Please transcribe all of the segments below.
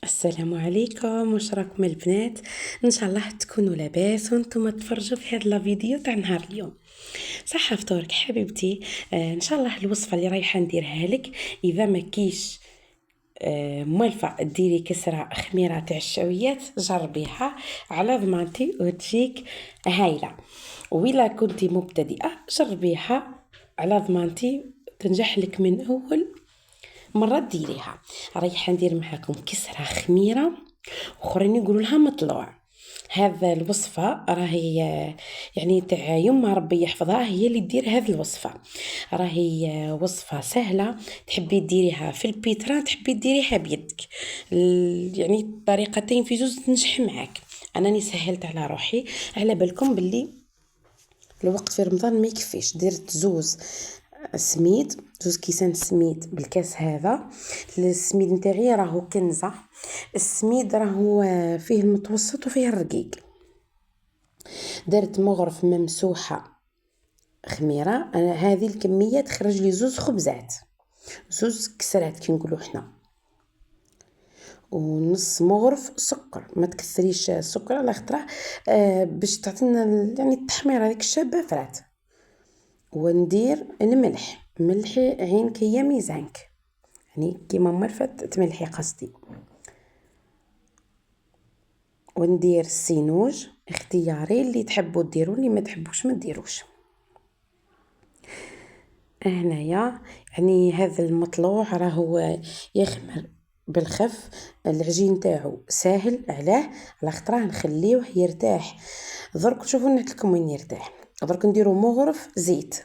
السلام عليكم، واش راكم البنات؟ ان شاء الله تكونوا لاباس وانتم تفرجوا في هذا الفيديو تاع نهار اليوم. صحه فطورك حبيبتي. ان شاء الله الوصفه اللي رايحه نديرها لك اذا ما كيش موالفه ديري كسره خميره تاع الشويات، جربيها على ضمانتي وتجيك هايله. وإلا كنتي مبتدئه جربيها على ضمانتي تنجح لك من اول مرة ديريها. رايحة ندير معاكم كسرة خميرة واخرين يقولوا لها مطلوع. هذا الوصفة راهي يعني تاع يما ربي يحفظها، هي اللي تدير هذه الوصفة. راهي وصفة سهلة، تحبي ديريها في البيترا تحبي ديريها بيدك، يعني الطريقتين في جوج تنجح معاك. انني سهلت على روحي، على بالكم باللي الوقت في رمضان ما يكفيش. درت زوز كيسان سميد بالكاس هذا. السميد نتاعي راهو كنزه، السميد راهو فيه المتوسط وفيه الرقيق. درت مغرف ممسوحه خميره، انا هذه الكميه تخرج لي زوز خبزات، زوز كسرات كي نقولوا حنا، ونص مغرف سكر. ما تكثريش السكر على خاطر باش تعطينا يعني التحميره هذيك الشابه فرات. وندير الملح، ملحي عينك هي ميزانك، يعني كيما مرفت تملحي قصدي. وندير السينوج اختياري، اللي تحبوا ديروا اللي ما تحبوش ما ديروش. هنايا يعني هذا المطلوع راهو يخمر بالخف، العجين تاعو ساهل على خطره نخليوه يرتاح. درك شوفوا نعطيكم وين يرتاح. درك نديروا مغرف زيت،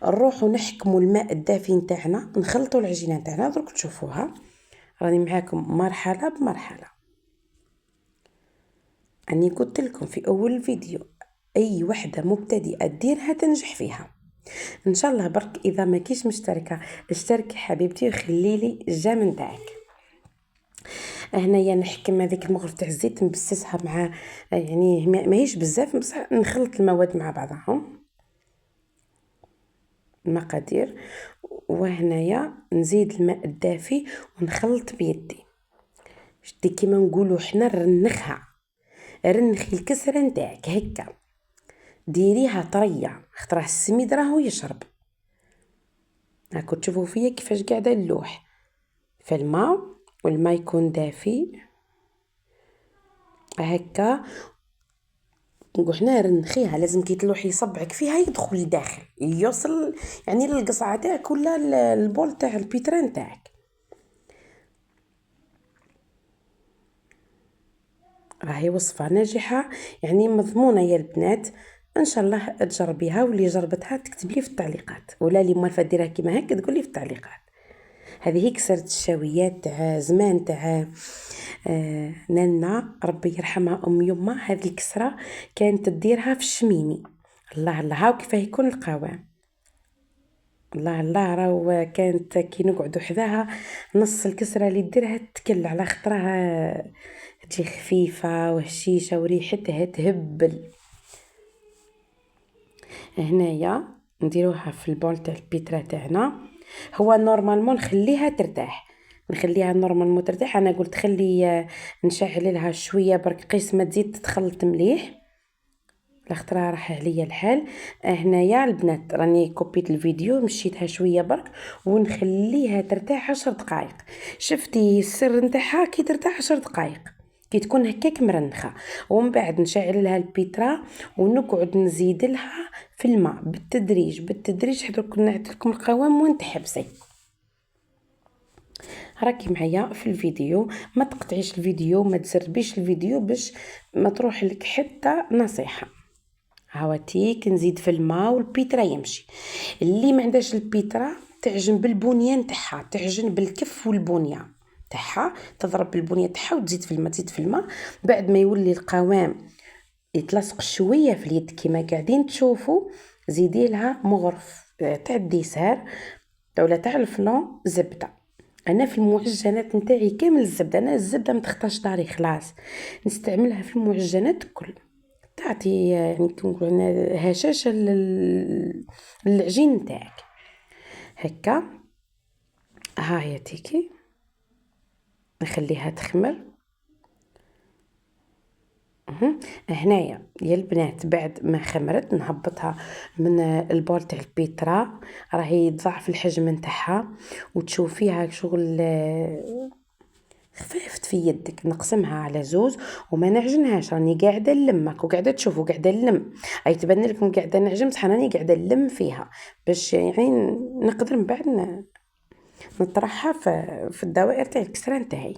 نروحوا نحكموا الماء الدافي نتاعنا، نخلطوا العجينه نتاعنا. درك تشوفوها راني معاكم مرحله بمرحله. اني قلت لكم في اول الفيديو اي وحده مبتدئه ديرها تنجح فيها ان شاء الله. برك اذا ما كيش مشتركه اشتركي حبيبتي وخلي لي الجام نتاعك. هنايا نحكم هذيك المغرف تاع الزيت نبسسها مع يعني ماهيش بزاف، بصح نخلط المواد مع بعضهم المقادير. وهنايا نزيد الماء الدافي ونخلط بيدي، شتي كيما نقولوا حنا رنخي الكسره نتاعك هكا، ديريها طريه خاطر السميد راهو يشرب. راكم تشوفوا فيا كيفاش قاعده نلوح في الماء، والماء يكون دافي هكا. وحنا رنخيها، لازم كي تلوحي صبعك فيها يدخل لداخل يوصل يعني للقصعه تاعك ولا البول تاع البيتران تاعك. راهي وصفه ناجحه يعني مضمونه يا البنات، ان شاء الله تجربيها، واللي جربتها تكتب لي في التعليقات، ولا اللي موالفه ديرها كيما هكا تقول لي في التعليقات. هذه هي كسرت الشاويات تاع زمان تاع نانا ربي يرحمها ام يما. هذه الكسره كانت تديرها في الشميني. الله الله هاو كيف يكون القوام. الله الله راهو كانت كي نقعدوا حذاها نص الكسره اللي ديرها تكل على خطرها تجي خفيفه وهشيشه وريحتها تهبل. هنايا نديروها في البول تاع البيترا تاعنا. هو نورمالمون نخليها نورمالمون ترتاح. انا قلت خلي نشعل لها شويه برك قيس ما تزيد تتخلط مليح لاخطرها راح عليا الحال. هنايا البنات راني كوبيت الفيديو مشيتها شويه برك ونخليها ترتاح 10 دقائق. شفتي السر نتاعها كي ترتاح 10 دقائق كي تكون هكاك مرنخه. ومن بعد نشعل لها البيترا ونقعد نزيد لها في الماء بالتدريج بالتدريج حتى نعطي لكم القوام وين تحبسي. راكي معايا في الفيديو، ما تقطعيش الفيديو ما تسربيش الفيديو باش ما تروح لك حتى نصيحه. هاواتيك نزيد في الماء والبيترا يمشي. اللي ما عندهاش البيترا تعجن بالبنيه نتاعها، تعجن بالكف والبنيه تاعها، تضرب بالبنيه تاعها وتزيد في الماء تزيد في الماء. بعد ما يولي القوام يتلصق شويه في اليد كيما قاعدين تشوفوا، زيدي لها مغرف تاع الديسار ولا تاع الفلون زبده. انا في المعجنات نتاعي كامل الزبده، انا الزبده ما تخطاش داري خلاص نستعملها في المعجنات الكل، تعطي يعني كنقول انا هشاشه للعجين نتاعك هكا. ها هي تيكي نخليها تخمر. هنايا يا البنات بعد ما خمرت نهبطها من البول تاع البيترا، راهي تضاعف الحجم نتاعها وتشوفيها شغل خفافت في يدك. نقسمها على زوز وما نعجنهاش، راني قاعده نلمك وقاعده تشوفوا قاعده نلم، اي تبان لكم قاعده نعجن بصح راني قاعده نلم فيها باش يعني نقدر من بعد نطرحها في الدوائر تاع الكسره نتاعي.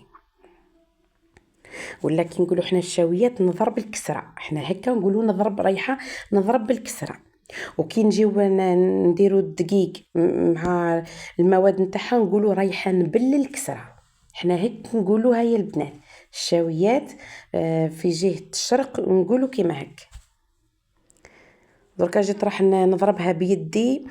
ولا كي نقولوا حنا الشاويات نضرب الكسره، حنا هكا نقولوا نضرب ريحه، نضرب بالكسره. وكي نجيو نديروا الدقيق مع المواد نتاعها نقولوا ريحه نبل الكسره. حنا هيك نقولوا هيا البنات الشاويات في جهه الشرق نقولوا كيما هك. دركا جيت راح نضربها بيدي،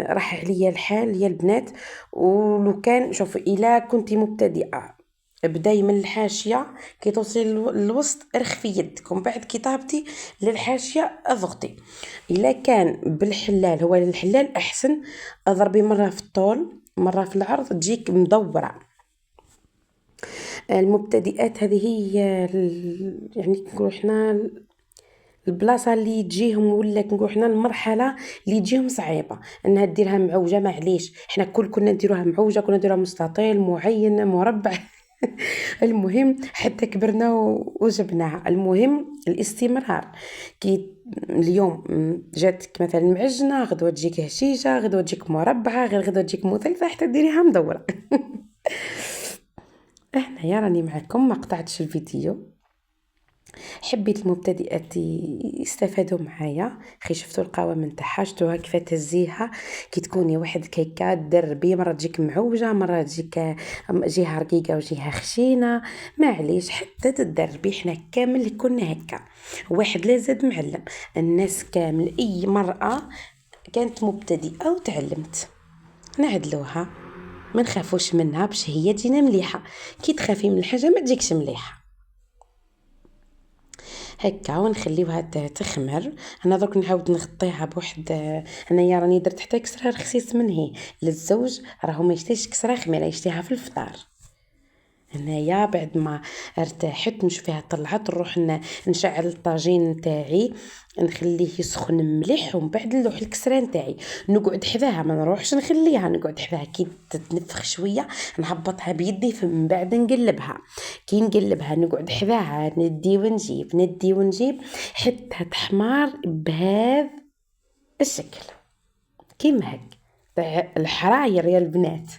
راح عليا الحال يا البنات. ولو كان شوفوا الا كنتي مبتدئه بداي من الحاشيه كي توصلي للوسط ارخفي يدك، ومن بعد كي تهبطي للحاشيه اضغطي. الا كان بالحلال هو الحلال احسن، اضربي مره في الطول مره في العرض تجيك مدوره. المبتدئات هذه هي يعني نقولوا حنا البلاصه اللي تجيهم، ولا نقول حنا المرحله اللي تجيهم صعيبه انها ديرها معوجه. معليش حنا كنا نديروها معوجه، كنا نديروها مستطيل معين مربع المهم حتى كبرنا وجبناها. المهم الاستمرار. كي اليوم جاتك مثلا معجنه، غدوه تجيك هشيشه، غدوه تجيك مربعه، غير غدوه تجيك مثلثه حتى ديريها مدوره. هنايا راني معكم ما قطعتش الفيديو، حبيت المبتدئات يستفادوا معايا. خي شفتوا القوام نتاعها، شفتوها كيف تهزيها كي تكوني وحدك هكا دربي، مره تجيك معوجه مره تجيك جهه رقيقه وجهه خشينه. معليش حتى تدربي، حنا كامل كنا هكا، واحد لا زاد معلم. الناس كامل اي مرأة كانت مبتدئه وتعلمت نعدلوها، ما نخافوش منها باش هي تجينا مليحه. كي تخافي من الحاجه ما تجيكش مليحه هكا. ونخليوها تخمر. انا درك نعاود نغطيها بواحد، انايا راني درت حتى كسره رخيص من هي للزوج، راهو ما يشتيش كسره خميره، يشتيها في الفطار. هنايا بعد ما ارتاحت نشوفها طلعت، نروح نشعل الطاجين نتاعي نخليه يسخن مليح، ومن بعد نلوح الكسره نتاعي نقعد حذاها، ما نروحش نخليها نقعد حذاها. كي تتنفخ شويه نهبطها بيدي، من بعد نقلبها. كي نقلبها نقعد حذاها، ندي ونجيب ندي ونجيب حتى تحمار بهذا الشكل كيما هك الحراير يا البنات.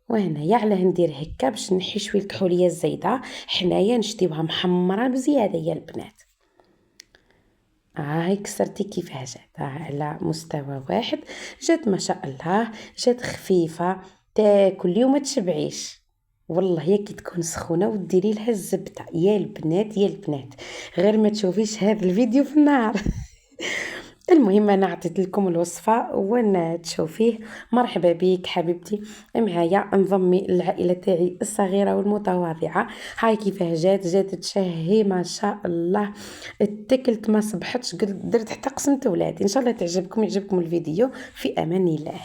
وهنايا علاه ندير هكا باش نحي شويه الكحوليه الزايده، حنايا نشتيوها محمره بزياده يا البنات. هاي كسرتي كيفاه جات، على مستوى واحد جات ما شاء الله، جات خفيفه تاكل اليوم ما تشبعيش والله. هي كي تكون سخونه وديري لها الزبده يا البنات يا البنات، غير ما تشوفيش هذا الفيديو في النهار. المهم انا عطيت لكم الوصفه وين تشوفيه. مرحبا بك حبيبتي معايا، انضمي العائله تاعي الصغيره والمتواضعه. هاي كيفاه جات تشهي ما شاء الله، اتكلت ما صبحتش، قلت درت حتى قسمت ولادي. ان شاء الله يعجبكم الفيديو. في امان الله.